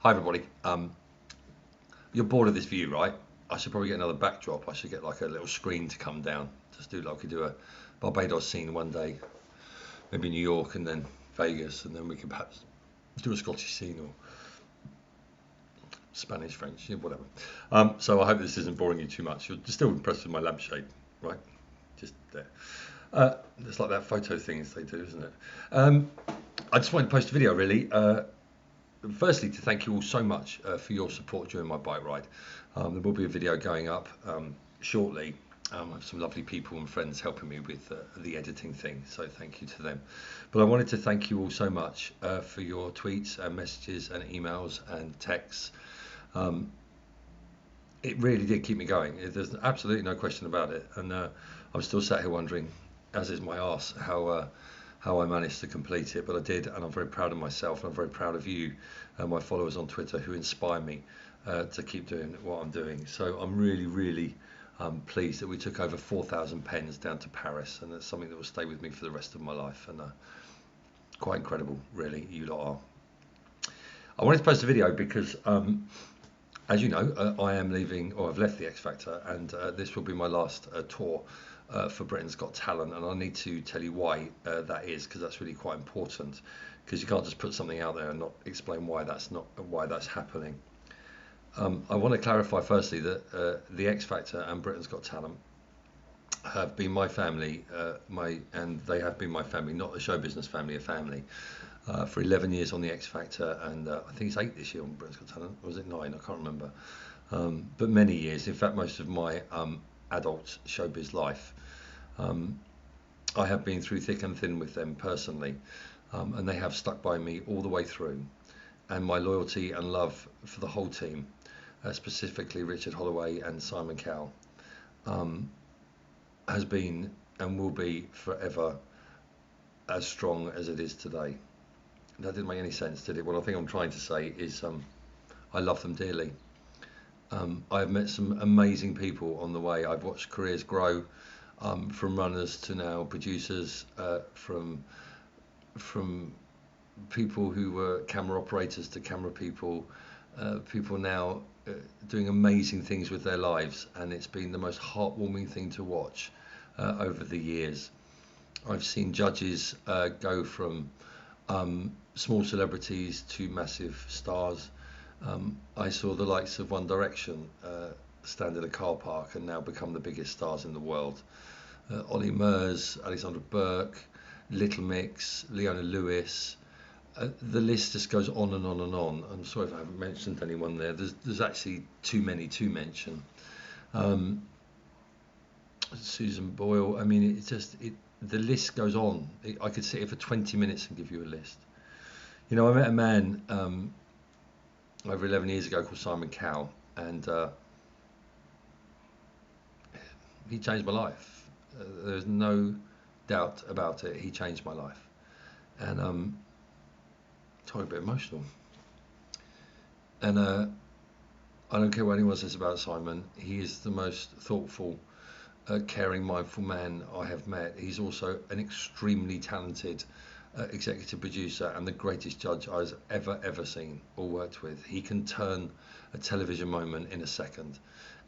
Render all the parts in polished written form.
Hi everybody. You're bored of this view, right? I should probably get another backdrop. I should get like a little screen to come down. Just do like we do a Barbados scene one day, maybe New York and then Vegas, and then we could perhaps do a Scottish scene or Spanish, French, whatever. So I hope this isn't boring you too much. You're still impressed with my lampshade, right? Just there. It's like that photo thing they do, isn't it? I just wanted to post a video really. Firstly, to thank you all so much for your support during my bike ride. There will be a video going up shortly. I have some lovely people and friends helping me with the editing thing, so thank you to them. But I wanted to thank you all so much for your tweets and messages and emails and texts. It really did keep me going. There's absolutely no question about it. And I'm still sat here wondering, as is my arse, how I managed to complete it, but I did, and I'm very proud of myself, and I'm very proud of you and my followers on Twitter who inspire me to keep doing what I'm doing. So I'm really pleased that we took over 4,000 pens down to Paris, and that's something that will stay with me for the rest of my life, and quite incredible, really, you lot are. I wanted to post a video because, as you know, I am leaving, or I've left the X Factor, and this will be my last tour for Britain's Got Talent, and I need to tell you why that is, because that's really quite important, because you can't just put something out there and not explain why that's happening. I want to clarify firstly that the X Factor and Britain's Got Talent have been my family, and they have been my family, not a show business family, a family, for 11 years on the X Factor, and I think it's 8 this year on Britain's Got Talent, or was it 9? I can't remember. But many years, in fact, most of my adult showbiz life. I have been through thick and thin with them personally, and they have stuck by me all the way through. And my loyalty and love for the whole team, specifically Richard Holloway and Simon Cowell, has been and will be forever as strong as it is today. That didn't make any sense, did it? What I think I'm trying to say is I love them dearly. I've met some amazing people on the way. I've watched careers grow, from runners to now producers, from people who were camera operators to camera people, people now doing amazing things with their lives, and it's been the most heartwarming thing to watch over the years. I've seen judges go from small celebrities to massive stars. I saw the likes of One Direction stand at a car park and now become the biggest stars in the world. Ollie Murs, Alexandra Burke, Little Mix, Leona Lewis. The list just goes on and on and on. I'm sorry if I haven't mentioned anyone there. There's actually too many to mention. Susan Boyle. I mean, the list goes on. I could sit here for 20 minutes and give you a list. You know, I met a man over 11 years ago called Simon Cowell, and he changed my life. There's no doubt about it. He changed my life, and I'm a bit emotional. And I don't care what anyone says about Simon. He is the most thoughtful, caring, mindful man I have met. He's also an extremely talented executive producer and the greatest judge I've ever seen or worked with. He can turn a television moment in a second,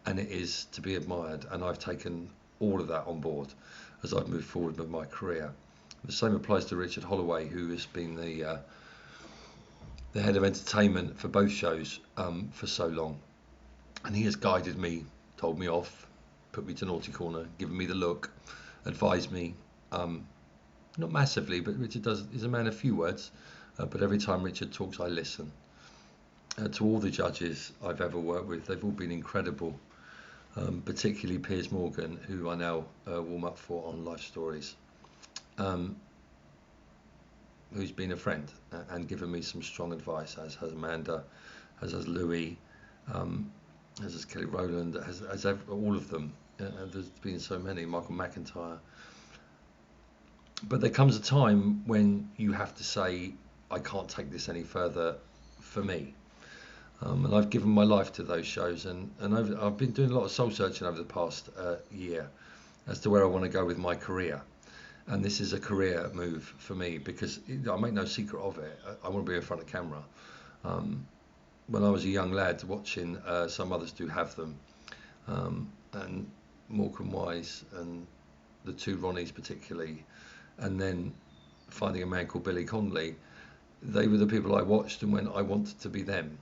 and it is to be admired, and I've taken all of that on board as I've moved forward with my career. The same applies to Richard Holloway, who has been the head of entertainment for both shows for so long, and he has guided me, told me off, put me to naughty corner, given me the look, advised me, not massively, but Richard is a man of few words, but every time Richard talks I listen. To all the judges I've ever worked with, they've all been incredible, particularly Piers Morgan, who I now warm up for on Life Stories, who's been a friend and given me some strong advice, as has Amanda, as has Louis, as has Kelly Rowland, as all of them. There's been so many, Michael McIntyre. But there comes a time when you have to say, I can't take this any further for me. And I've given my life to those shows, and I've been doing a lot of soul searching over the past year as to where I want to go with my career. And this is a career move for me, because I make no secret of it. I want to be in front of camera. when I was a young lad watching some others do have them, and Morecambe Wise and the two Ronnies particularly, and then finding a man called Billy Connolly. They were the people I watched and went, I wanted to be them.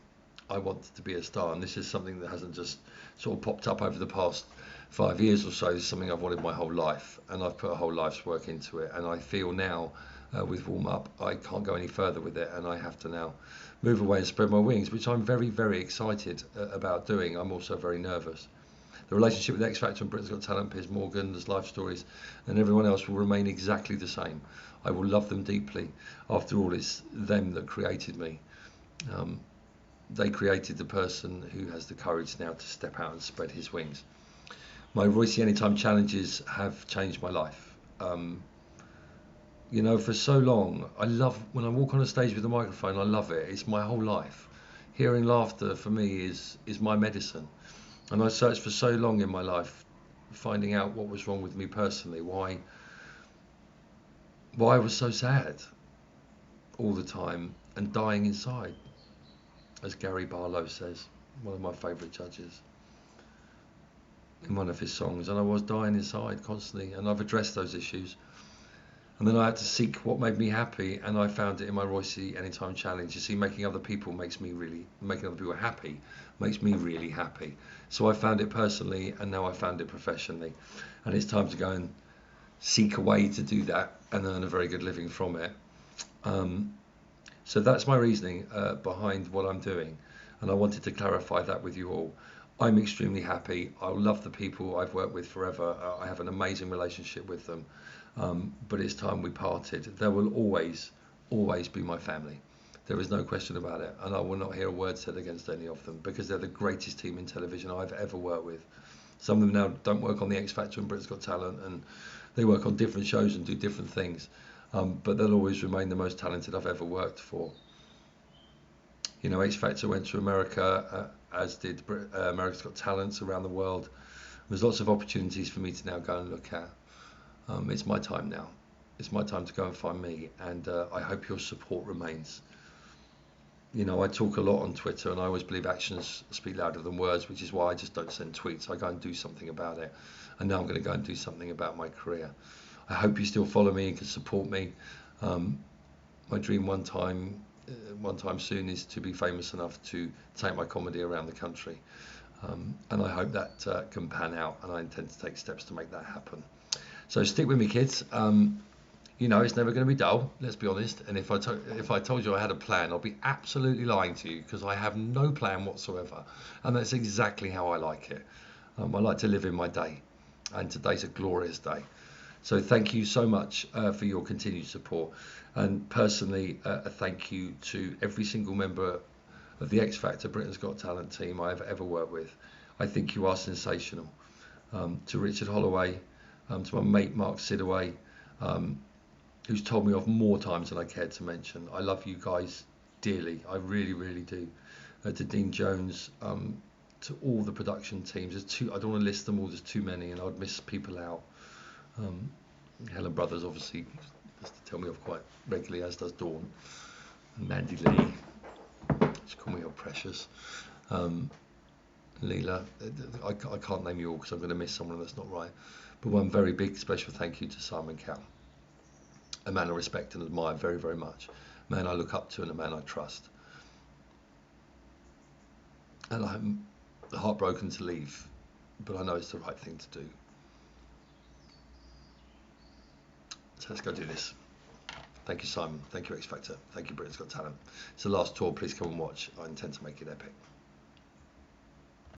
I wanted to be a star, and this is something that hasn't just sort of popped up over the past 5 years or so. This is something I've wanted my whole life, and I've put a whole life's work into it. And I feel now, with Warm Up, I can't go any further with it, and I have to now move away and spread my wings, which I'm very, very excited about doing. I'm also very nervous. The relationship with X Factor and Britain's Got Talent, Piers Morgan, there's life stories, and everyone else will remain exactly the same. I will love them deeply. After all, it's them that created me. They created the person who has the courage now to step out and spread his wings. My Royce Anytime challenges have changed my life. You know, for so long, I love when I walk on a stage with a microphone. I love it. It's my whole life. Hearing laughter for me is my medicine. And I searched for so long in my life, finding out what was wrong with me personally, why I was so sad all the time and dying inside, as Gary Barlow says, one of my favourite judges, in one of his songs. And I was dying inside constantly, and I've addressed those issues. And then I had to seek what made me happy, and I found it in my Royce Anytime Challenge. You see, making other people happy makes me really happy. So I found it personally, and now I found it professionally. And it's time to go and seek a way to do that and earn a very good living from it. So that's my reasoning behind what I'm doing. And I wanted to clarify that with you all. I'm extremely happy. I'll love the people I've worked with forever. I have an amazing relationship with them. But it's time we parted. There will always be my family. There is no question about it. And I will not hear a word said against any of them, because they're the greatest team in television I've ever worked with. Some of them now don't work on the X Factor and Britain's Got Talent, and they work on different shows and do different things. But they'll always remain the most talented I've ever worked for. You know, X Factor went to America, as did America's Got Talents around the world. There's lots of opportunities for me to now go and look at. It's my time now. It's my time to go and find me, and I hope your support remains. You know, I talk a lot on Twitter, and I always believe actions speak louder than words, which is why I just don't send tweets. I go and do something about it, and now I'm going to go and do something about my career. I hope you still follow me and can support me. My dream one time soon is to be famous enough to take my comedy around the country, and I hope that can pan out, and I intend to take steps to make that happen. So stick with me, kids. You know, it's never going to be dull, let's be honest. And if I told you I had a plan, I'll be absolutely lying to you, because I have no plan whatsoever. And that's exactly how I like it. I like to live in my day, and today's a glorious day. So thank you so much for your continued support. And personally, a thank you to every single member of the X Factor Britain's Got Talent team I have ever worked with. I think you are sensational. To Richard Holloway, to my mate Mark Sidaway, who's told me off more times than I cared to mention. I love you guys dearly. I really, really do. To Dean Jones, to all the production teams. I don't want to list them all. There's too many, and I'd miss people out. Helen Brothers obviously has to tell me off quite regularly, as does Dawn. And Mandy Lee. Just call me old Precious. Leela. I can't name you all because I'm going to miss someone that's not right. But one very big special thank you to Simon Cowell. A man I respect and admire very, very much. A man I look up to and a man I trust. And I'm heartbroken to leave, but I know it's the right thing to do. So let's go do this. Thank you, Simon. Thank you, X Factor. Thank you, Britain's Got Talent. It's the last tour. Please come and watch. I intend to make it epic.